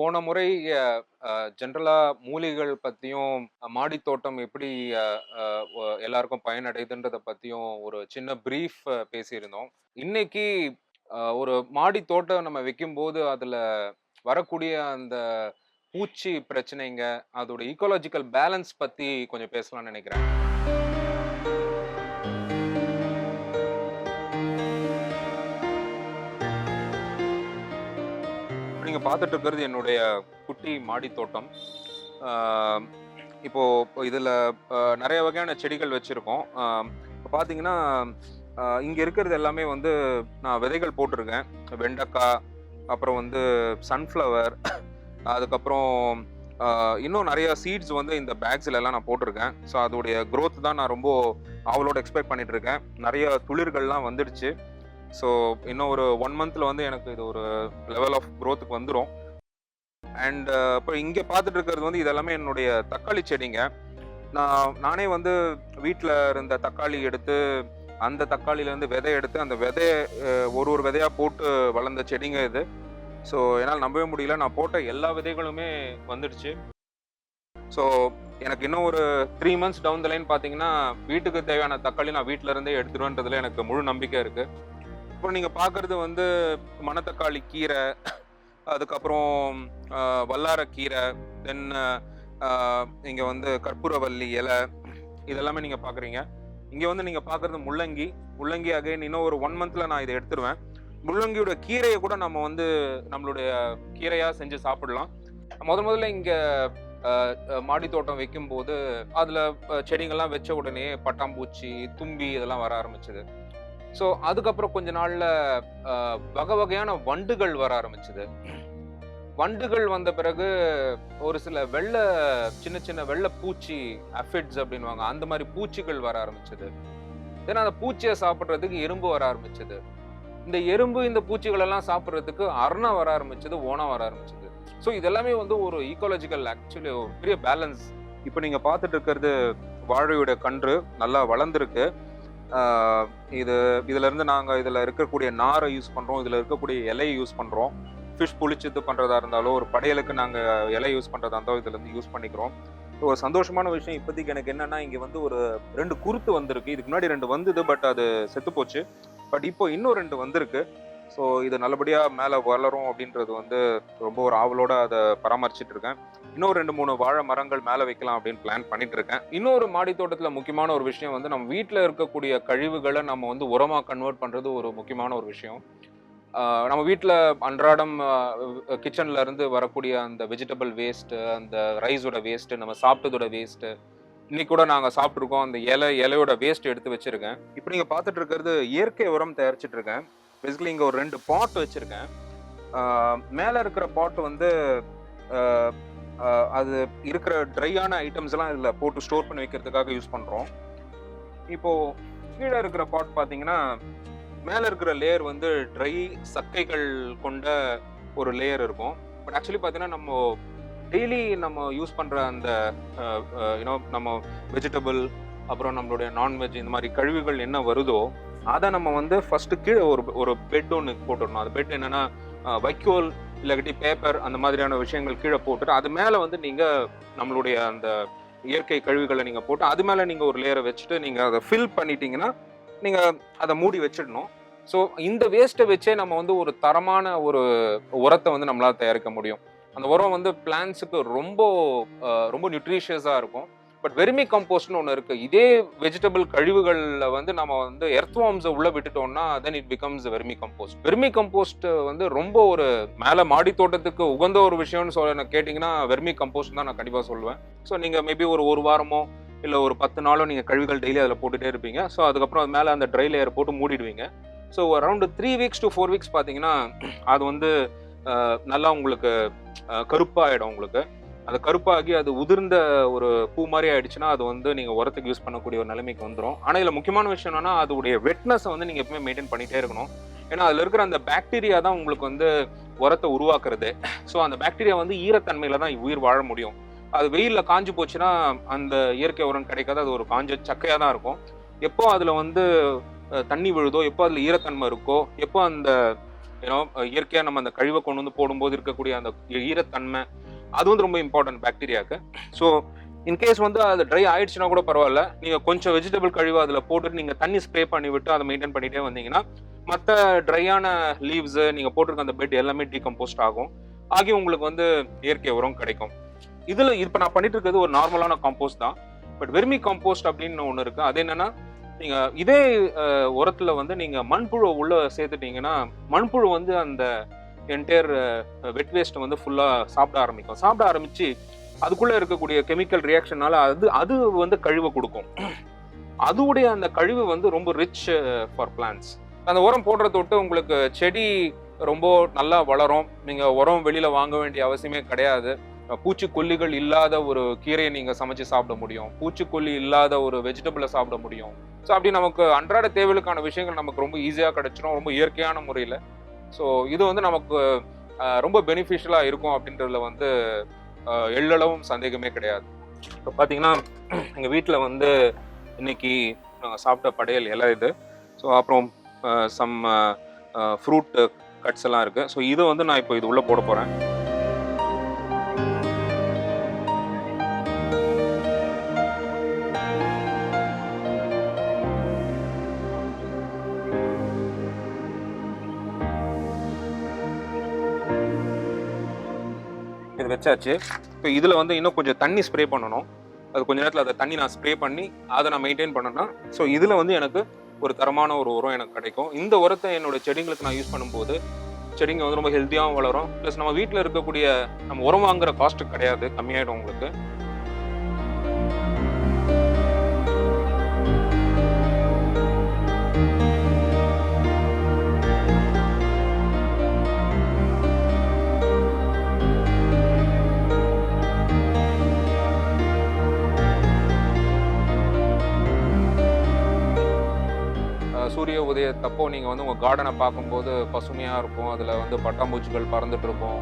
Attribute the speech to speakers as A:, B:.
A: போன முறை ஜென்ரலா மூலிகைகள் பத்தியும், மாடித் தோட்டம் எப்படி அ அ ஒ எல்லாருக்கும் பயனடையுதுன்றத பத்தியும் ஒரு சின்ன பிரீஃப் பேசியிருந்தோம். இன்னைக்கு ஒரு மாடித் தோட்டம் நம்ம வைக்கும்போது, அதுல வரக்கூடிய அந்த பூச்சி பிரச்சனைங்க, அதோட ஈக்காலஜிக்கல் பேலன்ஸ் பத்தி கொஞ்சம் பேசலாம்னு நெனைக்கிறேன். இப்ப நீங்க பார்த்துட்டு இருக்கிறது என்னுடைய குட்டி மாடித் தோட்டம். ஆ இப்போ இதுல நெறைய வகையான செடிகள் வச்சிருக்கோம். இப்ப பார்த்தீங்கன்னா, இங்க இருக்கிறது எல்லாமே வந்து நான் விதைகள் போட்டிருக்கேன். வெண்டைக்கா, அப்புறம் வந்து சன்ஃப்ளவர், அதுக்கப்புறம் அ இன்னும் நெறைய சீட்ஸ் வந்து இந்த பேக்ஸ்லலாம் நான் போட்டிருக்கேன். ஸோ அதோடைய குரோத் தான் நான் ரொம்ப ஆவலோட எக்ஸ்பெக்ட் பண்ணிட்டு இருக்கேன். நெறைய துளிர்கள்லாம் வந்துடுச்சு. ஸோ இன்னும் ஒரு 1 மந்த்ல வந்து எனக்கு இது ஒரு லெவல் ஆஃப் குரோத்துக்கு வந்துரும். அண்ட் இப்போ இங்க பார்த்துட்டு இருக்கிறது வந்து இது எல்லாமே என்னுடைய தக்காளி செடிங்க. நானே வந்து வீட்ல இருந்த தக்காளி எடுத்து, அந்த தக்காளியிலேருந்து விதை எடுத்து, அந்த விதைய ஒரு விதையா போட்டு வளர்ந்த செடிங்க இது. ஸோ என்னால நம்பவே முடியல. நான் போட்ட எல்லா விதைகளுமே வந்துடுச்சு. ஸோ எனக்கு இன்னும் ஒரு 3 மந்த்ஸ் டவுன் த லைன் பார்த்தீங்கன்னா, வீட்டுக்கு தேவையான தக்காளி நான் வீட்ல இருந்தே எடுத்துருவேன்றதுல எனக்கு முழு நம்பிக்கை இருக்கு. இப்போ நீங்க பார்க்கறது வந்து மணத்தக்காளி கீரை, அதுக்கப்புறம் வல்லாரக்கீரை, தென் இங்க வந்து கற்பூரவள்ளி இலை, இதெல்லாமே நீங்க பார்க்குறீங்க. இங்க வந்து நீங்க பார்க்கறது முள்ளங்கி. முள்ளங்கி அகைன் இன்னும் ஒரு 1 மந்த்ல நான் இத எடுத்துருவேன். முள்ளங்கியோட கீரைய கூட நம்ம வந்து நம்மளுடைய கீரையா செஞ்சு சாப்பிடலாம். முதல்ல இங்க அ அ மாடி தோட்டம் வைக்கும்போது, அதுல செடிங்கள்லாம் வச்ச உடனே பட்டாம்பூச்சி, தும்பி இதெல்லாம் வர ஆரம்பிச்சது. ஸோ அதுக்கப்புறம் கொஞ்ச நாள்ல அ வகை வகையான வண்டுகள் வர ஆரம்பிச்சது. வண்டுகள் வந்த பிறகு ஒரு சில சின்ன சின்ன வெள்ள பூச்சி அஃபிட்ஸ் அப்படின்னுவாங்க. அந்த மாரி பூச்சிகள் வர ஆரம்பிச்சது. ஏன்னா அந்த பூச்சிய சாப்பிடுறதுக்கு எறும்பு வர ஆரம்பிச்சது. இந்த எறும்பு, இந்த பூச்சிகள் எல்லாம் சாப்பிடுறதுக்கு அரணை வர ஆரம்பிச்சது, ஓணம் வர ஆரம்பிச்சது. ஸோ இதெல்லாமே வந்து ஒரு ஈக்காலஜிக்கல் ஆக்சுவலி ஒரு பெரிய பேலன்ஸ். இப்ப நீங்க பார்த்துட்டு இருக்கிறது வாழையோட கன்று நல்லா வளர்ந்திருக்கு. ஆ இது இதுல இருந்து நாங்க இதுல இருக்கக்கூடிய நாரை யூஸ் பண்றோம். இதுல இருக்கக்கூடிய இலைய யூஸ் பண்றோம். ஃபிஷ் புளிச்சது பண்றதா இருந்தாலும், ஒரு படையலுக்கு நாங்க இலை யூஸ் பண்றதா இருந்தாலும் இதுல இருந்து யூஸ் பண்ணிக்கிறோம். ஒரு சந்தோஷமான விஷயம் இப்போதைக்கு எனக்கு என்னன்னா, இங்க வந்து ஒரு 2 குருத்து வந்திருக்கு. இதுக்கு முன்னாடி 2 வந்தது. பட் அது செத்து போச்சு. பட் இப்போ இன்னும் 2 வந்திருக்கு. ஸோ இது நல்லபடியா மேல வளரும் அப்படின்றது வந்து ரொம்ப ஒரு ஆவலோட அத பராமரிச்சுட்டு இருக்கேன். இன்னும் 2, 3 வாழை மரங்கள் மேல வைக்கலாம் அப்படின்னு பிளான் பண்ணிட்டு இருக்கேன். இன்னொரு மாடி தோட்டத்துல முக்கியமான ஒரு விஷயம் வந்து நம்ம வீட்ல இருக்கக்கூடிய கழிவுகள நம்ம வந்து உரமா கன்வெர்ட் பண்றது ஒரு முக்கியமான ஒரு விஷயம். நம்ம வீட்ல அன்றாடம் கிச்சன்ல இருந்து வரக்கூடிய அந்த வெஜிடபிள் வேஸ்ட், அந்த ரைஸோட வேஸ்ட், நம்ம சாப்பிட்டதோட வேஸ்ட், இன்னைக்கு கூட நாங்க சாப்பிட்டுருக்கோம். அந்த இலையோட வேஸ்ட் எடுத்து வச்சிருக்கேன். இப்போ நீங்க பார்த்துட்டு இருக்கிறது இயற்கை உரம் தயாரிச்சுட்டு இருக்கேன். பேசிக்கலி இங்க ஒரு 2 பாட் வச்சிருக்கேன். மேல இருக்கிற பாட் வந்து அஹ், அது இருக்கிற ட்ரையான ஐட்டம்ஸ் எல்லாம் இதுல போட்டு ஸ்டோர் பண்ணி வைக்கிறதுக்காக யூஸ் பண்றோம். இப்போ கீழே இருக்கிற பாட் பாத்தீங்கன்னா, மேல இருக்கிற லேயர் வந்து ட்ரை சக்கைகள் கொண்ட ஒரு லேயர் இருக்கும். பட் ஆக்சுவலி பாத்தீங்கன்னா நம்ம டெய்லி நம்ம யூஸ் பண்ற அந்த நம்ம வெஜிடபிள், அப்புறம் நம்மளுடைய நான்வெஜ், இந்த மாதிரி கழிவுகள் என்ன வருதோ அதை நம்ம வந்து ஃபர்ஸ்ட் கீழே ஒரு ஒரு பெட் ஒன்று போட்டுடணும். அது பெட் என்னன்னா வைக்கோல் இல்லாட்டி பேப்பர் அந்த மாதிரியான விஷயங்கள் கீழே போட்டுட்டு அது மேல வந்து நீங்க நம்மளுடைய அந்த இயற்கை கழிவுகளை நீங்க போட்டு அது மேல நீங்க ஒரு லேயரை வச்சுட்டு நீங்க அதை ஃபில் பண்ணிட்டீங்கன்னா நீங்க அதை மூடி வச்சிடணும். ஸோ இந்த வேஸ்ட்டை வச்சே நம்ம வந்து ஒரு தரமான ஒரு உரத்தை வந்து நம்மளால தயாரிக்க முடியும். அந்த உரம் வந்து பிளான்ட்ஸுக்கு ரொம்ப நியூட்ரிஷியஸா இருக்கும். பட் வெர்மி கம்போஸ்ட்னு ஒன்று இருக்கு. இதே வெஜிடபிள் கழிவுகள்ல வந்து நம்ம வந்து எர்த்வார்ம்ஸை உள்ள விட்டுட்டோம்னா then it becomes vermicompost. Vermicompost வந்து ரொம்ப ஒரு மேல மாடி தோட்டத்துக்கு உகந்த ஒரு விஷயம்னு சொல்ல கேட்டீங்கன்னா வெர்மி கம்போஸ்ட் தான் நான் கண்டிப்பா சொல்லுவேன். ஸோ நீங்க மேபி ஒரு வாரமோ இல்ல ஒரு 10 நாளோ நீங்க கழிவுகள் டெய்லி அதில் போட்டுட்டே இருப்பீங்க. ஸோ அதுக்கப்புறம் அது மேல அந்த ட்ரை லேயர் போட்டு மூடிடுவீங்க. So around 3 weeks to 4 weeks பார்த்தீங்கன்னா அது வந்து நல்லா உங்களுக்கு கருப்பாயிடும். உங்களுக்கு அது கருப்பாகி அது உதிர்ந்த ஒரு பூ மாதிரி ஆயிடுச்சுன்னா அது வந்து நீங்க உரத்துக்கு யூஸ் பண்ணக்கூடிய ஒரு நிலைமைக்கு வந்துடும். ஆனா இதுல முக்கியமான விஷயம் என்னன்னா அதோடைய வெட்னஸை வந்து நீங்க எப்பவுமே மெயின்டைன் பண்ணிட்டே இருக்கணும். ஏன்னா அதுல இருக்கிற அந்த பாக்டீரியா தான் உங்களுக்கு வந்து உரத்தை உருவாக்குறது. ஸோ அந்த பாக்டீரியா வந்து ஈரத்தன்மையில தான் உயிர் வாழ முடியும். அது வெயில்ல காஞ்சு போச்சுன்னா அந்த இயற்கை உரம் கிடைக்காது. அது ஒரு காஞ்ச சக்கையா தான் இருக்கும். எப்போ அதுல வந்து தண்ணி விழுதோ, எப்போ அதுல ஈரத்தன்மை இருக்கோ, எப்போ அந்த ஏன்னா இயற்கையாக நம்ம அந்த கழிவை கொண்டு வந்து போடும்போது இருக்கக்கூடிய அந்த ஈரத்தன்மை அது வந்து ரொம்ப இம்பார்ட்டன்ட் பாக்டீரியாவுக்கு. ஸோ இன்கேஸ் வந்து அது ட்ரை ஆயிடுச்சுன்னா கூட பரவாயில்ல, நீங்கள் கொஞ்சம் வெஜிடபிள் கழிவு அதில் போட்டுட்டு நீங்கள் தண்ணி ஸ்ப்ரே பண்ணி விட்டு அதை மெயின்டைன் பண்ணிகிட்டே வந்தீங்கன்னா மற்ற ட்ரையான லீவ்ஸு நீங்கள் போட்டிருக்க அந்த பெட் எல்லாமே டீகம்போஸ்ட் ஆகும், ஆகி உங்களுக்கு வந்து இயற்கை உரம் கிடைக்கும். இதில் இப்போ நான் பண்ணிட்டு இருக்கிறது ஒரு நார்மலான காம்போஸ்ட் தான். பட் வெர்மி காம்போஸ்ட் அப்படின்னு ஒன்று இருக்குது. அது என்னன்னா, நீங்கள் இதே உரத்தில் வந்து நீங்கள் மண்புழு உள்ளே சேர்த்துட்டீங்கன்னா மண்புழு வந்து அந்த என்டையர் வெட் வேஸ்ட்டை வந்து ஃபுல்லாக சாப்பிட ஆரம்பித்து அதுக்குள்ளே இருக்கக்கூடிய கெமிக்கல் ரியாக்ஷனால அது வந்து கழிவை கொடுக்கும். அதுவுடைய அந்த கழிவு வந்து ரொம்ப ரிச் ஃபார் பிளான்ட்ஸ். அந்த உரம் போடுறத விட்டு உங்களுக்கு செடி ரொம்ப நல்லா வளரும். நீங்கள் உரம் வெளியில் வாங்க வேண்டிய அவசியமே கிடையாது. பூச்சிக்கொல்லிகள் இல்லாத ஒரு கீரையை நீங்கள் சமைச்சு சாப்பிட முடியும், பூச்சிக்கொல்லி இல்லாத ஒரு வெஜிடபிளை சாப்பிட முடியும். ஸோ அப்படி நமக்கு அன்றாட தேவைகளுக்கான விஷயங்கள் நமக்கு ரொம்ப ஈஸியாக கிடைச்சிடும், ரொம்ப இயற்கையான முறையில். ஸோ இது வந்து நமக்கு ரொம்ப பெனிஃபிஷியலாக இருக்கும் அப்படின்றதுல வந்து எள்ளளவும் சந்தேகமே கிடையாது. இப்போ பார்த்தீங்கன்னா எங்கள் வீட்டில் வந்து இன்னைக்கு சாப்பிட்ட படையல் இலை இது. ஸோ அப்புறம் சம் ஃப்ரூட் கட்ஸ் எல்லாம் இருக்குது. ஸோ இதை வந்து நான் இப்போ இது உள்ளே போட போகிறேன். இது வச்சாச்சு. இப்போ இதில் வந்து இன்னும் கொஞ்சம் தண்ணி ஸ்ப்ரே பண்ணணும். அது கொஞ்ச நேரத்தில் அதை தண்ணி நான் ஸ்ப்ரே பண்ணி அதை நான் மெயின்டைன் பண்ணேன்னா ஸோ இதில் வந்து எனக்கு ஒரு தரமான ஒரு உரம் எனக்கு கிடைக்கும். இந்த உரத்தை என்னோட செடிங்களுக்கு நான் யூஸ் பண்ணும்போது செடிங்க வந்து ரொம்ப ஹெல்த்தியாகவும் வளரும். ப்ளஸ் நம்ம வீட்டில் இருக்கக்கூடிய நம்ம உரம் வாங்குற காஸ்ட்டு கிடையாது, கம்மியாயிடும் உங்களுக்கு. சூரிய உதயத்தப்போ நீங்கள் வந்து உங்கள் கார்டனை பார்க்கும்போது பசுமையாக இருக்கும், அதில் வந்து பட்டாம்பூச்சிகள் பறந்துட்டு இருக்கும்,